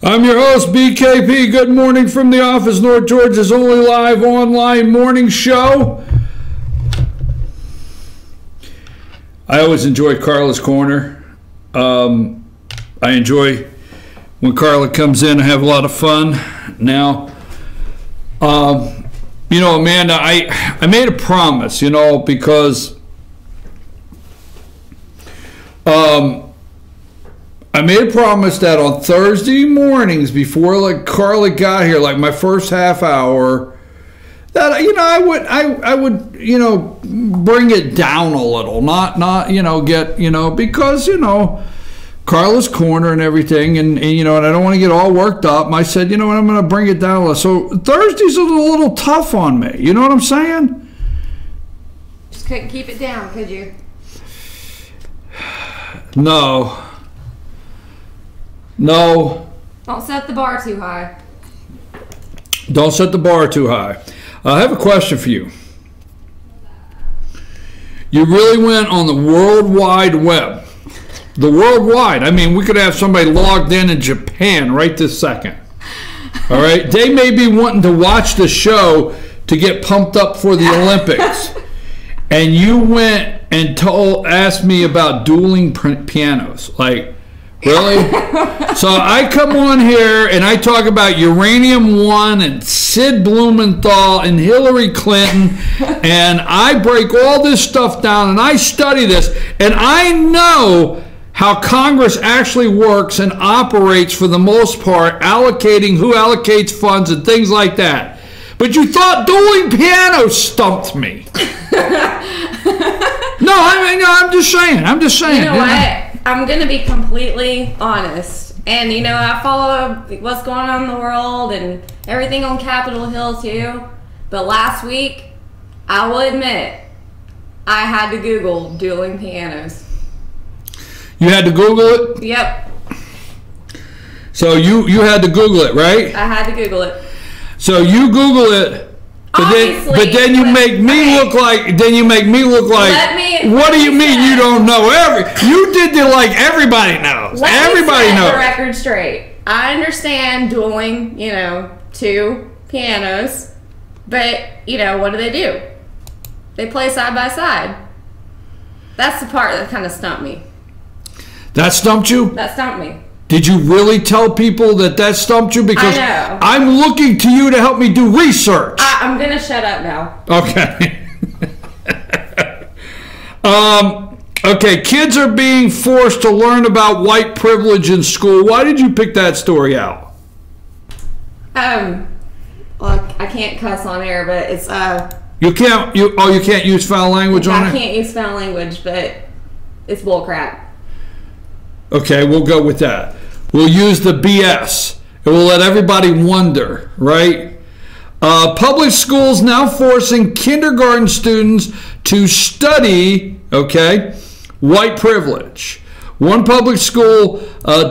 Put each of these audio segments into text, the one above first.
I'm your host, BKP. Good morning from the office, North Georgia's only live online morning show. I always enjoy Carla's Corner. I enjoy when Carla comes in. I have a lot of fun. Now, Amanda, I made a promise, because I made a promise that on Thursday mornings before Carla got here, my first half hour, that I would bring it down a little, not because Carla's Corner and everything, and I don't want to get all worked up. I said, I'm going to bring it down a little. So Thursday's a little tough on me. You know what I'm saying? Just couldn't keep it down, could you? No. Don't set the bar too high. Don't set the bar too high. I have a question for you. You really went on the World Wide Web. The worldwide. I mean, we could have somebody logged in Japan right this second. All right? They may be wanting to watch the show to get pumped up for the Olympics. And you went and asked me about dueling pianos. Really? So I come on here and I talk about Uranium One and Sid Blumenthal and Hillary Clinton, and I break all this stuff down and I study this, and I know how Congress actually works and operates for the most part, allocating who allocates funds and things like that. But you thought dueling pianos stumped me. No, I'm just saying. You know what? I'm going to be completely honest. And, I follow what's going on in the world and everything on Capitol Hill, too. But last week, I will admit, I had to Google dueling pianos. You had to Google it? Yep. So you had to Google it, right? I had to Google it. So you Google it. But then you make me look like. What do you mean you don't know? You did it like everybody knows. Everybody knows. Let me set the record straight. I understand dueling, two pianos, but what do? They play side by side. That's the part that kind of stumped me. That stumped you? That stumped me. Did you really tell people that stumped you? Because I know. I'm looking to you to help me do research. I'm going to shut up now. Okay. Okay, kids are being forced to learn about white privilege in school. Why did you pick that story out? Well, I can't cuss on air, but it's You can't use foul language on it? I can't use foul language, but it's bullcrap. Okay, we'll go with that. We'll use the BS. It will let everybody wonder, right? Public schools now forcing kindergarten students to study, white privilege. One public school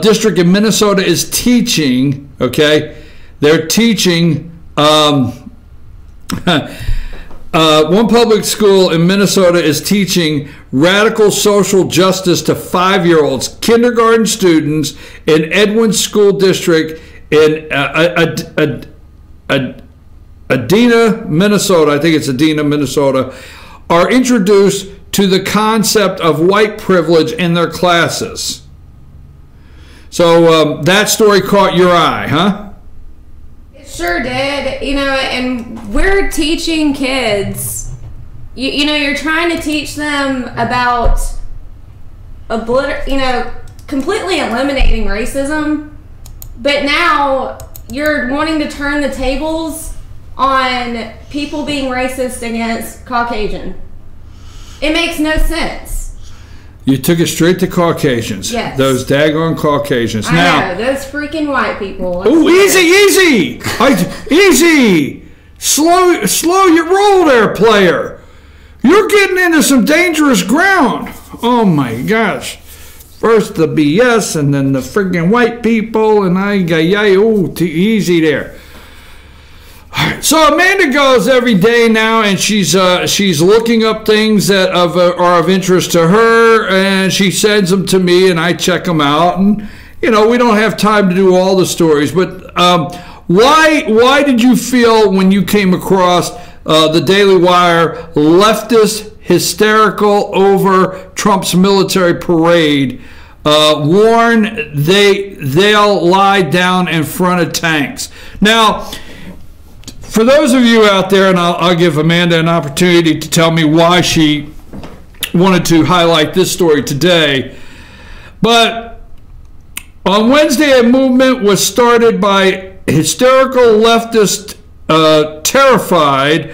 district in Minnesota is teaching, they're teaching, one public school in Minnesota is teaching radical social justice to 5-year-olds, kindergarten students in Edwin School District in Edina, Minnesota. I think it's Edina, Minnesota, are introduced to the concept of white privilege in their classes. So that story caught your eye, huh? Sure did, and we're teaching kids, you're trying to teach them about, completely eliminating racism, but now you're wanting to turn the tables on people being racist against Caucasian. It makes no sense. You took it straight to Caucasians. Yes. Those daggone Caucasians. I know, those freaking white people. Oh, easy! Easy! Slow your roll there, player. You're getting into some dangerous ground. Oh my gosh. First the BS and then the friggin' white people and easy there. So Amanda goes every day now, and she's looking up things that are of interest to her, and she sends them to me, and I check them out, and we don't have time to do all the stories, but why did you feel when you came across the Daily Wire leftist hysterical over Trump's military parade, warn they'll lie down in front of tanks? Now, for those of you out there, and I'll give Amanda an opportunity to tell me why she wanted to highlight this story today, but on Wednesday, a movement was started by hysterical leftists terrified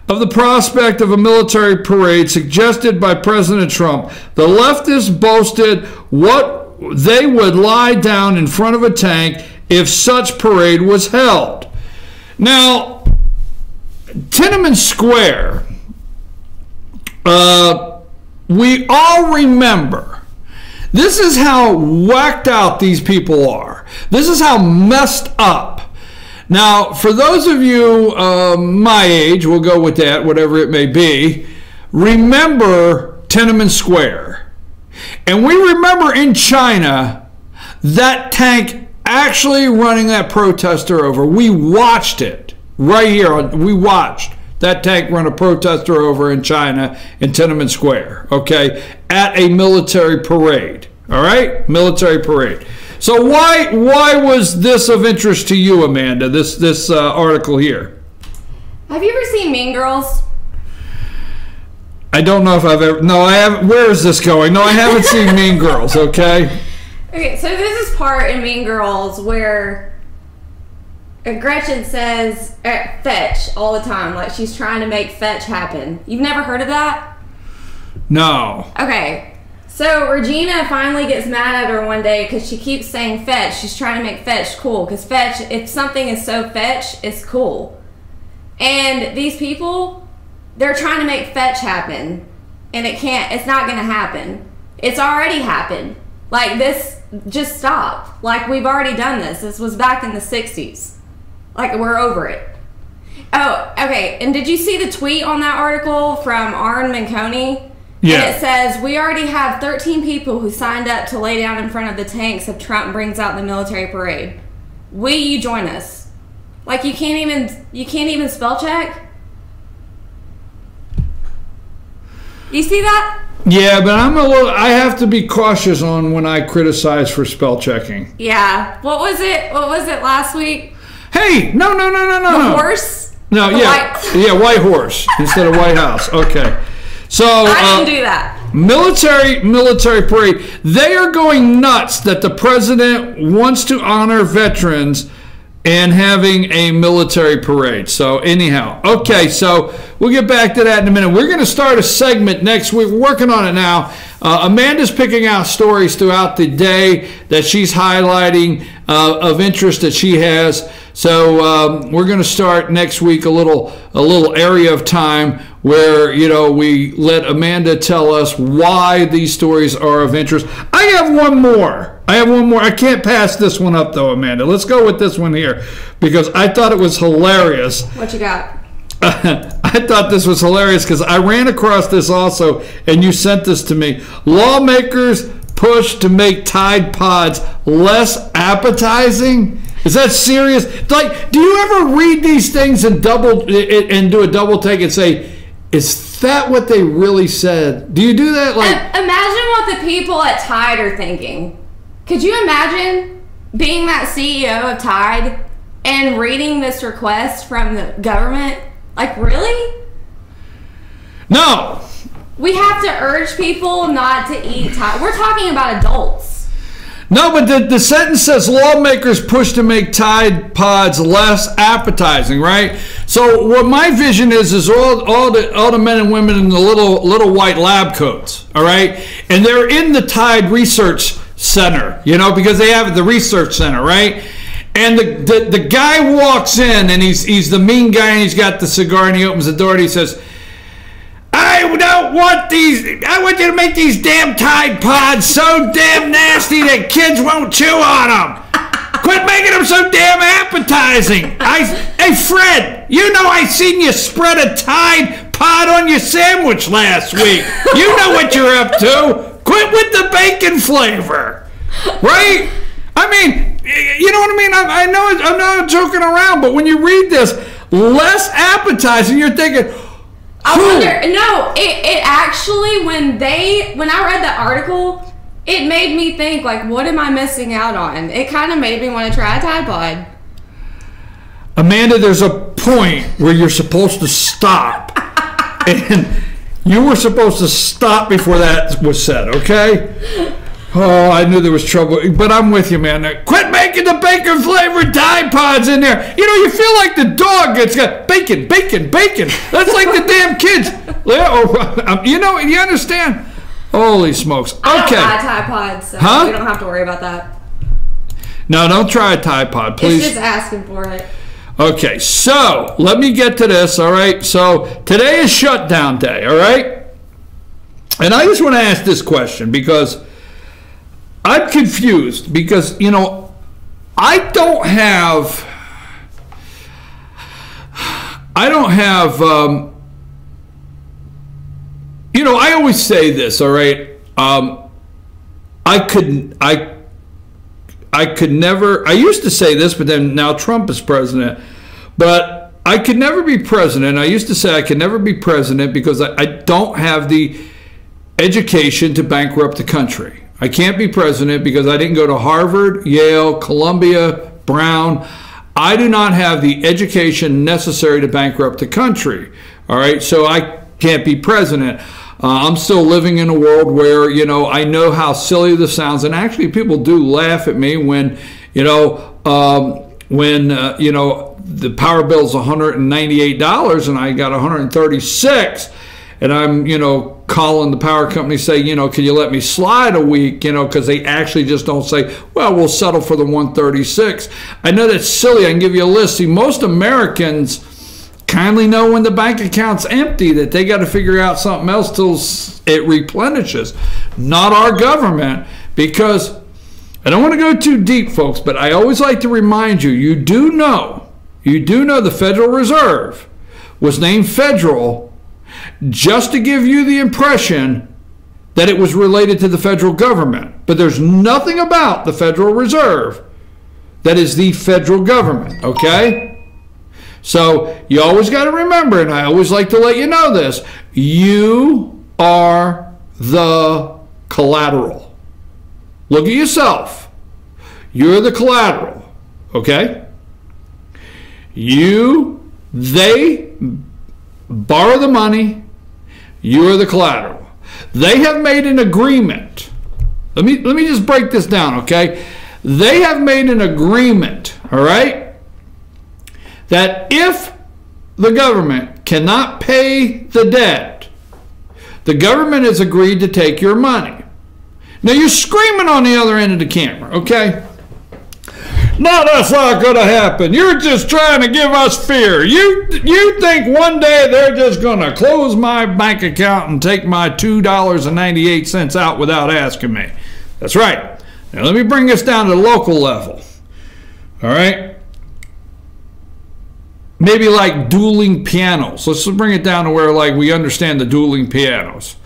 of the prospect of a military parade suggested by President Trump. The leftists boasted what they would lie down in front of a tank if such parade was held. Now, Tiananmen Square, we all remember, this is how whacked out these people are. This is how messed up. Now, for those of you my age, we'll go with that, whatever it may be, remember Tiananmen Square. And we remember in China that tank actually running that protester over. We watched it right here. We watched that tank run a protester over in China in Tiananmen Square, okay, at a military parade, all right? Military parade. So why was this of interest to you, Amanda, this article here? Have you ever seen Mean Girls? I don't know if I've ever... No, I haven't. Where is this going? No, I haven't seen Mean Girls, okay? Okay, so there's this part in Mean Girls where Gretchen says fetch all the time, like she's trying to make fetch happen. You've never heard of that? No. Okay. So Regina finally gets mad at her one day because she keeps saying fetch. She's trying to make fetch cool, because fetch, if something is so fetch, it's cool. And these people, they're trying to make fetch happen, and it's not going to happen. It's already happened. Like, this, just stop. Like, we've already done this. This was back in the 60s. Like, we're over it. Oh, okay. And did you see the tweet on that article from Arn Manconi? Yeah. And it says, we already have 13 people who signed up to lay down in front of the tanks if Trump brings out the military parade. Will you join us? Like, you can't even spell check? You see that? Yeah, but I have to be cautious on when I criticize for spell checking. Yeah. What was it last week? Hey, no. The horse? No, White Horse instead of White House. Okay. So I didn't do that. Military parade. They are going nuts that the president wants to honor veterans and having a military parade. So anyhow, okay, so we'll get back to that in a minute. We're going to start a segment next week. We're working on it now. Amanda's picking out stories throughout the day that she's highlighting of interest that she has. So we're going to start next week a little area of time where, we let Amanda tell us why these stories are of interest. I have one more. I can't pass this one up, though, Amanda. Let's go with this one here because I thought it was hilarious. What you got? I thought this was hilarious because I ran across this also, and you sent this to me. Lawmakers push to make Tide Pods less appetizing. Is that serious? Like, do you ever read these things and do a double take and say, is that what they really said? Do you do that? Like, imagine what the people at Tide are thinking. Could you imagine being that CEO of Tide and reading this request from the government? Like, really? No. We have to urge people not to eat Tide. We're talking about adults. No, but the sentence says lawmakers push to make Tide Pods less appetizing, right? So what my vision is all the men and women in the little white lab coats, all right? And they're in the Tide Research Center, because they have the research center, right? And the guy walks in, and he's the mean guy, and he's got the cigar, and he opens the door, and he says, I don't want these. I want you to make these damn Tide Pods so damn nasty that kids won't chew on them. Quit making them so damn appetizing. Hey, Fred, I seen you spread a Tide Pod on your sandwich last week. You know what you're up to. Quit with the bacon flavor. Right? I mean, you know what I mean? I know I'm not joking around, but when you read this, less appetizing, you're thinking, I wonder. No, it actually, when I read that article, it made me think, like, what am I missing out on? It kind of made me want to try a Tide Pod. Amanda, there's a point where you're supposed to stop. And you were supposed to stop before that was said, okay? Oh, I knew there was trouble. But I'm with you, man. Quit making the bacon-flavored Tide Pods in there. You know, you feel like the dog gets got bacon, bacon, bacon. That's like the damn kids. You know, you understand? Holy smokes. Okay. I don't buy Tide Pods, so we don't have to worry about that. No, don't try a Tide Pod, please. It's just asking for it. Okay, so let me get to this, all right? So today is shutdown day, all right? And I just want to ask this question because I'm confused because, you know, I don't have, you know, I always say this, all right? I could never, I used to say this, but then now Trump is president, but I could never be president. I used to say I could never be president because I don't have the education to bankrupt the country. I can't be president because I didn't go to Harvard, Yale, Columbia, Brown. I do not have the education necessary to bankrupt the country. All right, so I can't be president. I'm still living in a world where, you know, I know how silly this sounds, and actually people do laugh at me when, you know, you know, the power bill's $198 and I got $136, and I'm, you know, calling the power company, say, you know, can you let me slide a week, you know, because they actually just don't say, well, we'll settle for the $136. I know that's silly. I can give you a list. See, most Americans kindly know when the bank account's empty that they got to figure out something else till it replenishes. Not our government, because I don't want to go too deep, folks, but I always like to remind you, you do know the Federal Reserve was named federal just to give you the impression that it was related to the federal government. But there's nothing about the Federal Reserve that is the federal government, okay? So you always got to remember, and I always like to let you know this, you are the collateral. Look at yourself. You're the collateral, okay? They borrow the money, you are the collateral. They have made an agreement. Let me just break this down, okay? They have made an agreement, all right, that if the government cannot pay the debt, the government has agreed to take your money. Now you're screaming on the other end of the camera, okay? No, that's not going to happen. You're just trying to give us fear. You think one day they're just going to close my bank account and take my $2.98 out without asking me. That's right. Now let me bring this down to the local level. All right? Maybe like dueling pianos. Let's bring it down to where like we understand the dueling pianos.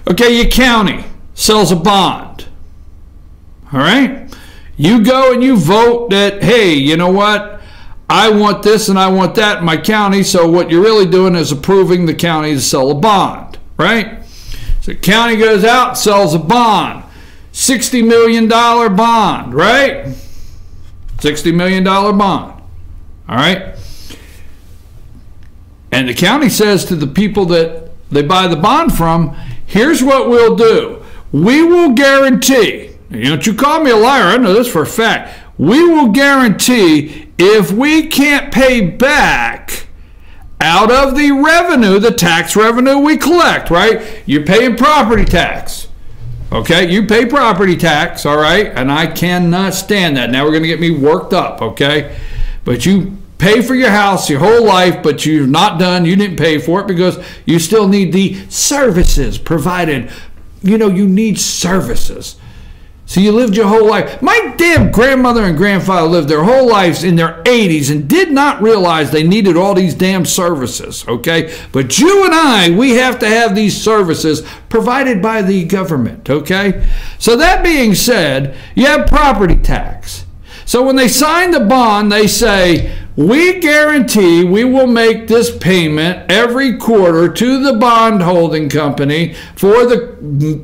Okay, your county sells a bond. All right? You go and you vote that, hey, you know what? I want this and I want that in my county. So what you're really doing is approving the county to sell a bond, right? So the county goes out, sells a bond, $60 million bond, right? $60 million bond, all right? And the county says to the people that they buy the bond from, here's what we'll do. We will guarantee, don't you call me a liar, I know this for a fact. We will guarantee if we can't pay back out of the revenue, the tax revenue we collect, right? You're paying property tax. Okay, you pay property tax, all right? And I cannot stand that. Now we're going to get me worked up, okay? But you pay for your house your whole life, but you're not done. You didn't pay for it because you still need the services provided. You know, you need services. So you lived your whole life. My damn grandmother and grandfather lived their whole lives in their 80s and did not realize they needed all these damn services, okay? But you and I, we have to have these services provided by the government, okay? So that being said, you have property tax. So when they sign the bond, they say, we guarantee we will make this payment every quarter to the bond holding company for the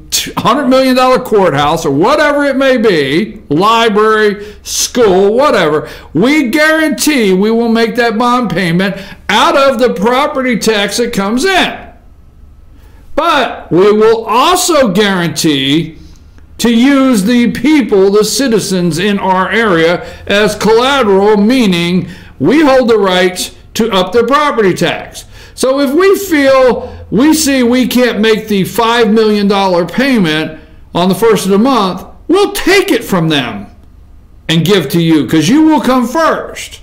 $100 million courthouse or whatever it may be, library, school, whatever. We guarantee we will make that bond payment out of the property tax that comes in. But we will also guarantee to use the people, the citizens in our area as collateral, meaning we hold the rights to up their property tax. So if we see we can't make the $5 million payment on the first of the month, we'll take it from them and give to you because you will come first.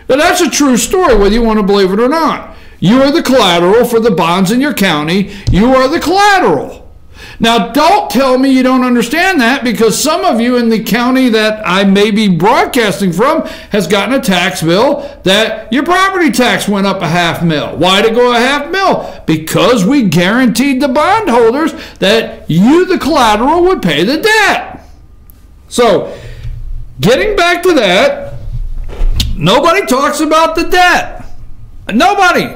Now that's a true story whether you want to believe it or not. You are the collateral for the bonds in your county. You are the collateral. Now, don't tell me you don't understand that because some of you in the county that I may be broadcasting from has gotten a tax bill that your property tax went up $500,000. Why did it go $500,000? Because we guaranteed the bondholders that you, the collateral, would pay the debt. So, getting back to that, nobody talks about the debt. Nobody.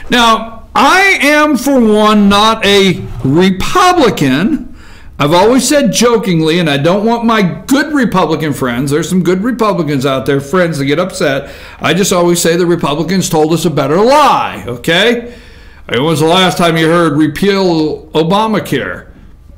Now, I am, for one, not a Republican. I've always said jokingly, and I don't want my good Republican friends, there's some good Republicans out there, friends that get upset. I just always say the Republicans told us a better lie, okay? When was the last time you heard repeal Obamacare?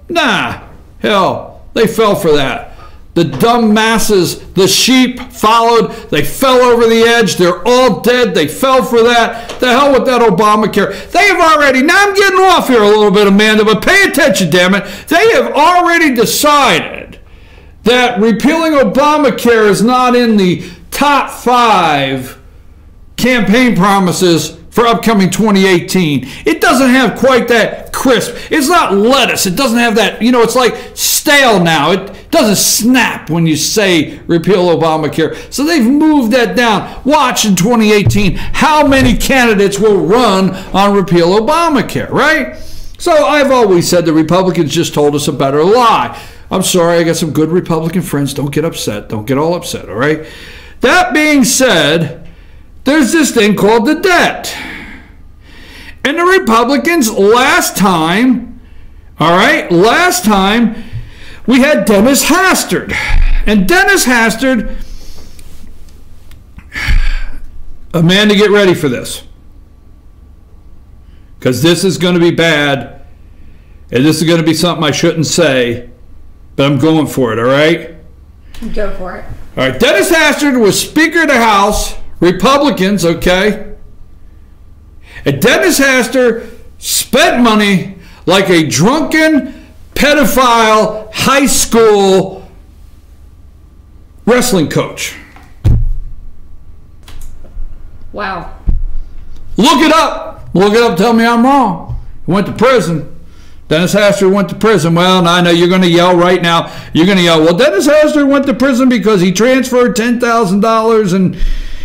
Nah, hell, they fell for that. The dumb masses, the sheep followed. They fell over the edge. They're all dead. They fell for that. The hell with that Obamacare. They have already, now I'm getting off here a little bit, Amanda, but pay attention, damn it. They have already decided that repealing Obamacare is not in the top 5 campaign promises for upcoming 2018. It doesn't have quite that crisp. It's not lettuce. It doesn't have that, it's like stale now. It doesn't snap when you say repeal Obamacare. So they've moved that down. Watch in 2018 how many candidates will run on repeal Obamacare, right? So I've always said the Republicans just told us a better lie. I'm sorry, I got some good Republican friends. Don't get upset. Don't get all upset, all right? That being said, there's this thing called the debt. And the Republicans last time, we had Dennis Hastert. And Dennis Hastert, Amanda, get ready for this. Because this is going to be bad. And this is going to be something I shouldn't say. But I'm going for it, all right? Go for it. All right, Dennis Hastert was Speaker of the House, Republicans, okay? And Dennis Hastert spent money like a drunken, pedophile, high school wrestling coach. Wow. Look it up. Look it up. Tell me I'm wrong. He went to prison. Dennis Hastert went to prison. Well, I know you're going to yell right now. You're going to yell, well, Dennis Hastert went to prison because he transferred $10,000 and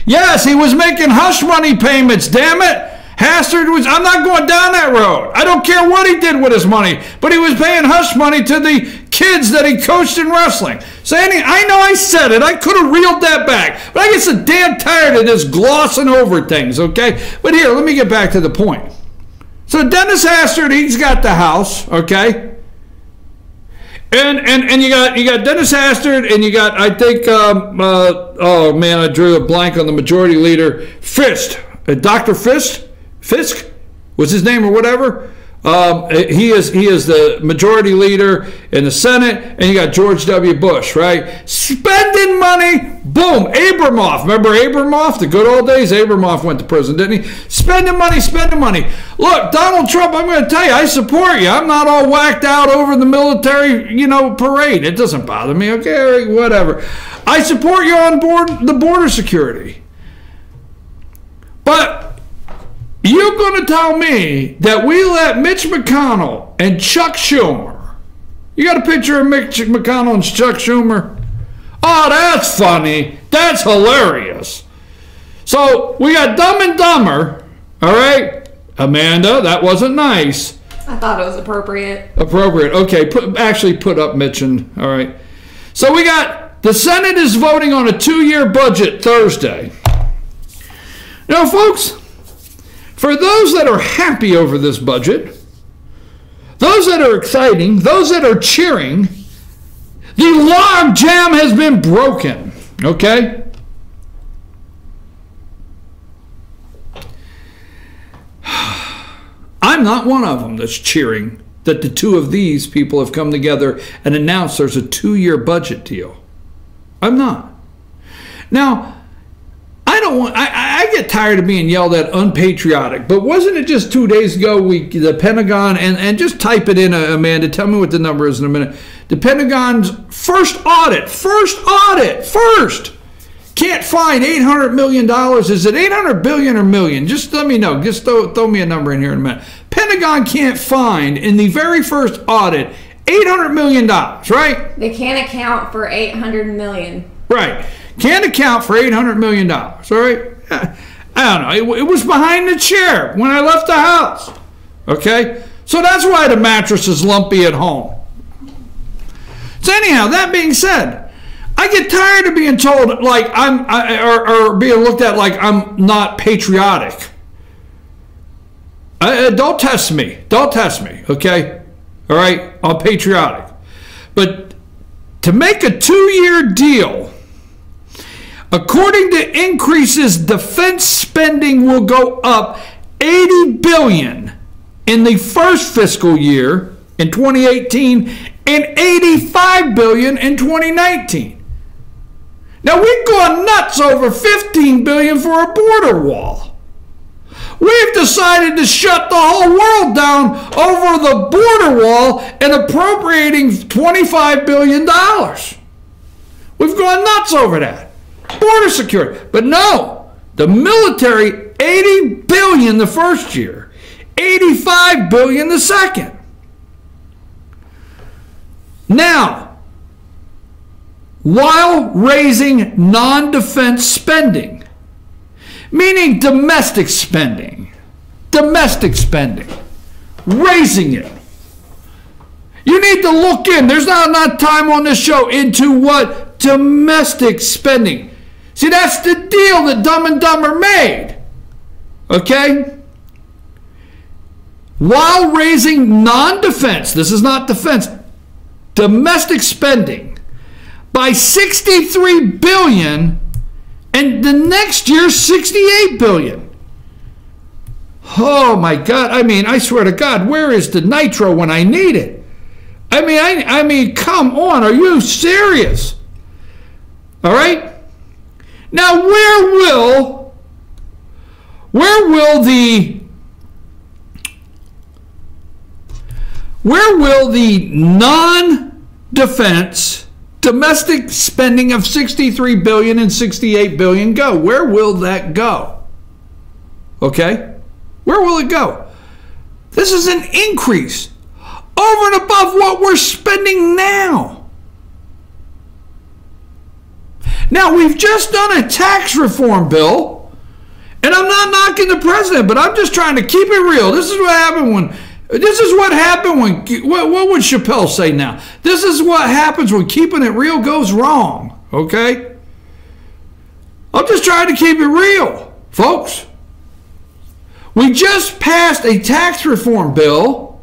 yes, he was making hush money payments, damn it. Hastert was, I'm not going down that road. I don't care what he did with his money, but he was paying hush money to the kids that he coached in wrestling. So I know I said it. I could have reeled that back, but I get so damn tired of this glossing over things, okay? But here, let me get back to the point. So Dennis Hastert, he's got the House, okay? And you got Dennis Hastert, and you got, I think, oh man, I drew a blank on the majority leader, Fisk, Dr. Fisk was his name or whatever. He is the majority leader in the Senate, and you got George W. Bush, right? Spending money, boom, Abramoff. Remember Abramoff? The good old days, Abramoff went to prison, didn't he? Spending money. Look, Donald Trump, I'm going to tell you, I support you. I'm not all whacked out over the military, parade. It doesn't bother me, okay, whatever. I support you on the border security. But you're going to tell me that we let Mitch McConnell and Chuck Shumer, You got a picture of Mitch McConnell and Chuck Shumer? Oh, that's funny. That's hilarious. So we got Dumb and Dumber, all right? Amanda, that wasn't nice. I thought it was appropriate. Appropriate. Okay, actually put up Mitch and, all right. So we got the Senate is voting on a 2-year budget Thursday. Now, folks, for those that are happy over this budget, those that are exciting, those that are cheering, the log jam has been broken, okay? I'm not one of them that's cheering that the two of these people have come together and announced there's a 2-year budget deal. I'm not. Now, I get tired of being yelled at unpatriotic, but wasn't it just 2 days ago the Pentagon, and just type it in, Amanda, tell me what the number is in a minute. The Pentagon's first audit, can't find $800 million. Is it 800 billion or million? Just let me know. Just throw me a number in here in a minute. Pentagon can't find in the very first audit $800 million, right? They can't account for 800 million. Right. Can't account for $800 million, all right? I don't know. It was behind the chair when I left the house, okay? So that's why the mattress is lumpy at home. So anyhow, that being said, I get tired of being told like or being looked at like I'm not patriotic. Don't test me. Don't test me, okay? All right? I'm patriotic. But to make a 2-year deal, according to increases, defense spending will go up $80 billion in the first fiscal year in 2018 and $85 billion in 2019. Now we've gone nuts over $15 billion for a border wall. We've decided to shut the whole world down over the border wall and appropriating $25 billion. We've gone nuts over that. Border security. But no, the military, $80 billion the first year, $85 billion the second. Now, while raising non-defense spending, meaning domestic spending, raising it. You need to look in. There's not enough time on this show into what domestic spending. See, that's the deal that Dumb and Dumber made. Okay? While raising non-defense, this is not defense, domestic spending by $63 billion, and the next year $68 billion. Oh my God! I mean, I swear to God, where is the nitro when I need it? I mean, come on! Are you serious? All right. Now, where will the non-defense domestic spending of $63 billion and $68 billion go? Where will that go? Okay? Where will it go? This is an increase over and above what we're spending now. Now, we've just done a tax reform bill, and I'm not knocking the president, but I'm just trying to keep it real. This is what happened when what would Chappelle say now? This is what happens when keeping it real goes wrong, okay? I'm just trying to keep it real, folks. We just passed a tax reform bill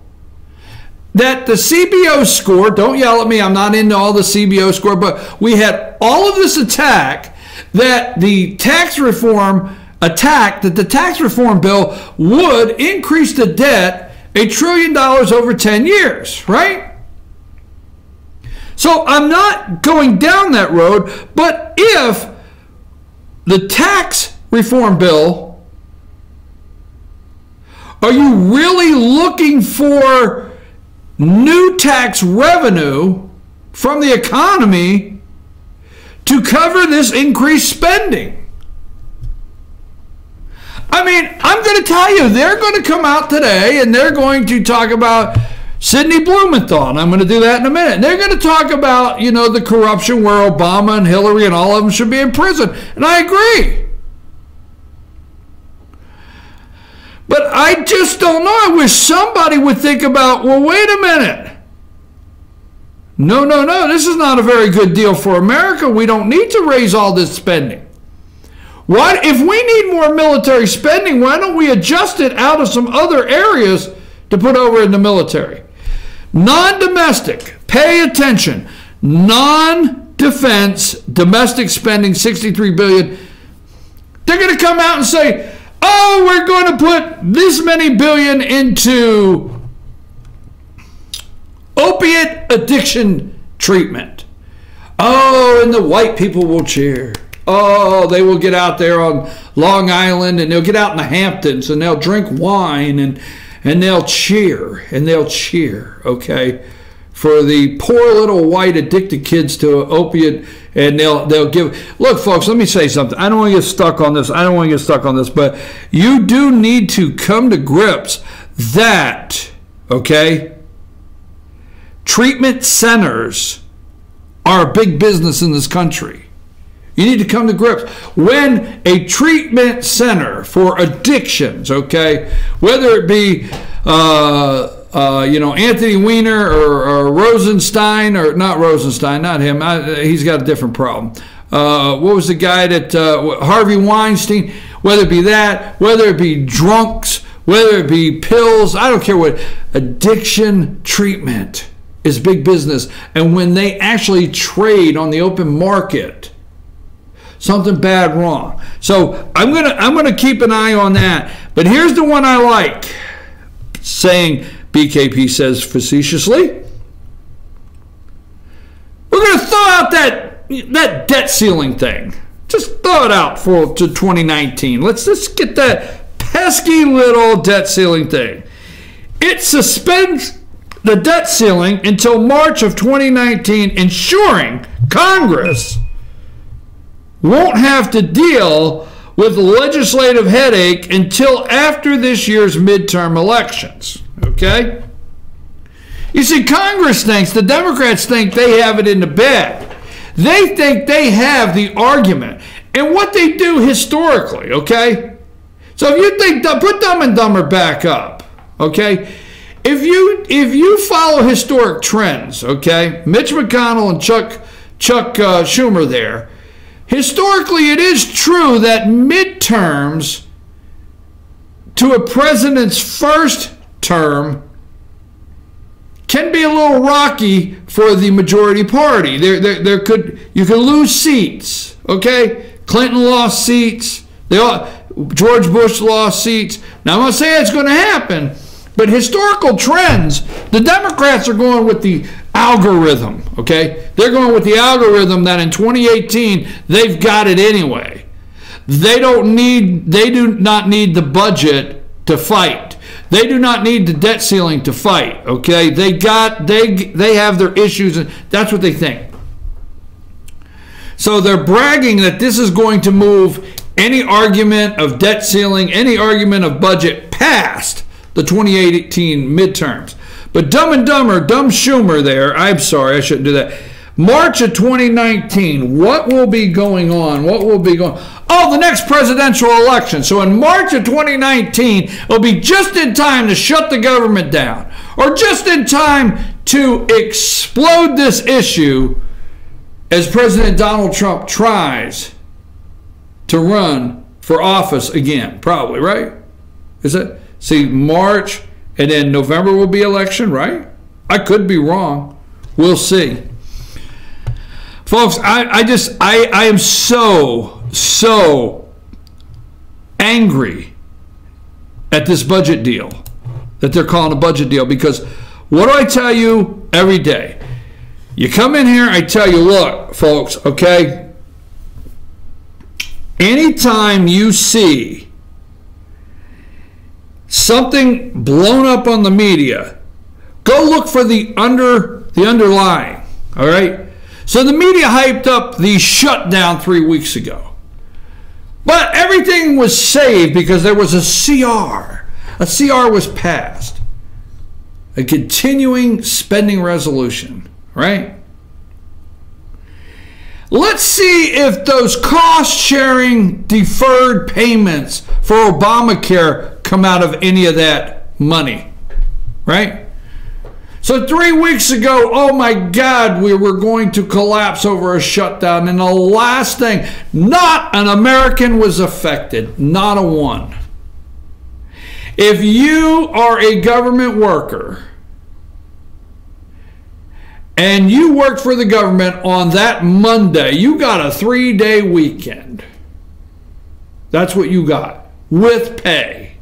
that the CBO score, don't yell at me, I'm not into all the CBO score, but we had all of this attack that the tax reform bill would increase the debt $1 trillion over 10 years, right? So I'm not going down that road, but if the tax reform bill, are you really looking for new tax revenue from the economy to cover this increased spending? I mean, I'm going to tell you, they're going to come out today and they're going to talk about Sidney Blumenthal, and I'm going to do that in a minute. And they're going to talk about, the corruption where Obama and Hillary and all of them should be in prison. And I agree. But I just don't know. I wish somebody would think about, well, wait a minute. No. This is not a very good deal for America. We don't need to raise all this spending. If we need more military spending, why don't we adjust it out of some other areas to put over in the military? Non-domestic, pay attention. Non-defense, domestic spending, $63 billion. They're going to come out and say, oh, we're going to put this many billion into opiate addiction treatment. Oh, and the white people will cheer. Oh, they will get out there on Long Island, and they'll get out in the Hamptons, and they'll drink wine, and they'll cheer, okay, for the poor little white addicted kids to opiate, and they'll give. Look, folks, let me say something. I don't want to get stuck on this. But you do need to come to grips that, okay, treatment centers are a big business in this country. You need to come to grips. When a treatment center for addictions, okay, whether it be, Anthony Weiner or Rosenstein, or not Rosenstein, not him. He's got a different problem. What was the guy that, Harvey Weinstein, whether it be that, whether it be drunks, whether it be pills, I don't care what, addiction treatment is big business. And when they actually trade on the open market, something bad wrong. So I'm gonna keep an eye on that. But here's the one I like, saying, BKP says facetiously, we're gonna throw out that debt ceiling thing. Just throw it out to 2019. Let's just get that pesky little debt ceiling thing. It suspends the debt ceiling until March of 2019, ensuring Congress won't have to deal with the legislative headache until after this year's midterm elections. Okay? You see, Congress thinks, the Democrats think they have it in the bag. They think they have the argument. And what they do historically, okay? So if you think, put Dumb and Dumber back up, okay? If you follow historic trends, okay? Mitch McConnell and Chuck Schumer there, historically, it is true that midterms to a president's first term can be a little rocky for the majority party. You could lose seats. Okay, Clinton lost seats. George Bush lost seats. Now I'm not saying it's going to happen, but historical trends, the Democrats are going with the algorithm, okay? They're going with the algorithm that in 2018, they've got it anyway. They do not need the budget to fight. They do not need the debt ceiling to fight, okay? They have their issues, and that's what they think. So they're bragging that this is going to move any argument of debt ceiling, any argument of budget past the 2018 midterms. But Dumb and Dumber, Dumb Schumer there, I'm sorry, I shouldn't do that. March of 2019, what will be going on? Oh, the next presidential election. So in March of 2019, it'll be just in time to shut the government down, or just in time to explode this issue as President Donald Trump tries to run for office again, probably, right? Is it? See, March, and then November will be election, right? I could be wrong. We'll see. Folks, I am so angry at this budget deal, that they're calling a budget deal, because what do I tell you every day? You come in here, I tell you, look, folks, okay, anytime you see something blown up on the media, go look for the underlying, all right? So the media hyped up the shutdown 3 weeks ago. But everything was saved because there was a CR. A CR was passed. a continuing spending resolution, right? Let's see if those cost-sharing deferred payments for Obamacare come out of any of that money, right? So 3 weeks ago, oh my God, we were going to collapse over a shutdown. And the last thing, not an American was affected, not a one. If you are a government worker and you worked for the government on that Monday, you got a 3-day weekend. That's what you got, with pay.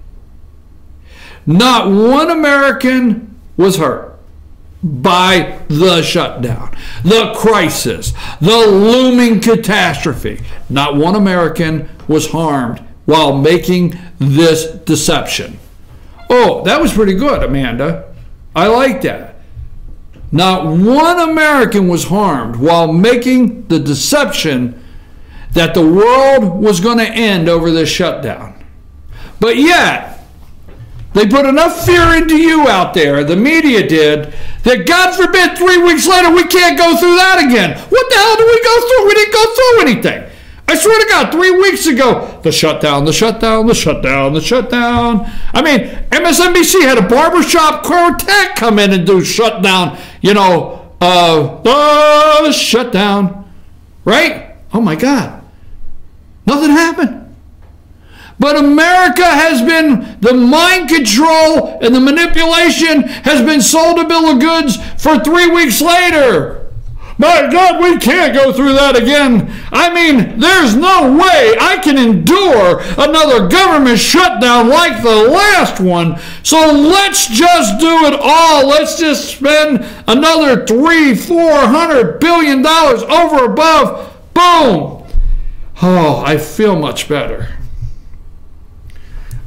Not one American was hurt by the shutdown, the crisis, the looming catastrophe. Not one American was harmed while making this deception. Oh, that was pretty good, Amanda. I like that. Not one American was harmed while making the deception that the world was going to end over this shutdown. But yet, they put enough fear into you out there, the media did, that God forbid 3 weeks later we can't go through that again. What the hell did we go through? We didn't go through anything. I swear to God, 3 weeks ago, the shutdown, the shutdown, the shutdown, the shutdown. I mean, MSNBC had a barbershop quartet come in and do shutdown, the shutdown, right? Oh my God. Nothing happened. But America has been, the mind control and the manipulation has been sold a bill of goods for 3 weeks later. My God, we can't go through that again. I mean, there's no way I can endure another government shutdown like the last one. So let's just do it all. Let's just spend another $300-400 billion over above. Boom. Oh, I feel much better.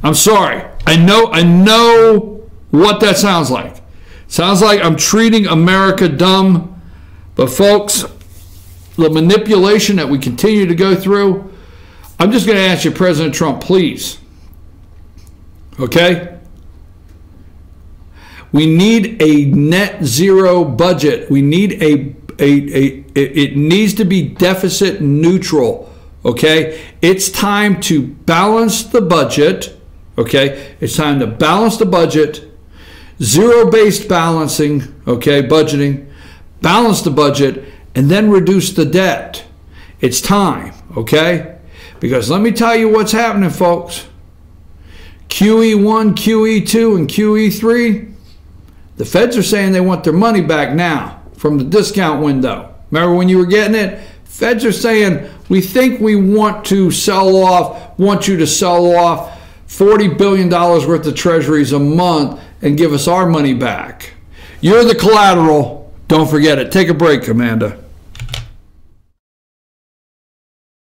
I'm sorry. I know what that sounds like. Sounds like I'm treating America dumb. But folks, the manipulation that we continue to go through, I'm just going to ask you, President Trump, please. Okay? We need a net zero budget. We need it needs to be deficit neutral. Okay? It's time to balance the budget. Okay? It's time to balance the budget. Zero-based balancing, okay, budgeting. Balance the budget, and then reduce the debt. It's time, okay? Because let me tell you what's happening, folks. QE1, QE2, and QE3, the feds are saying they want their money back now from the discount window. Remember when you were getting it? Feds are saying, we think we want you to sell off $40 billion worth of treasuries a month and give us our money back. You're the collateral. Don't forget it. Take a break, Amanda.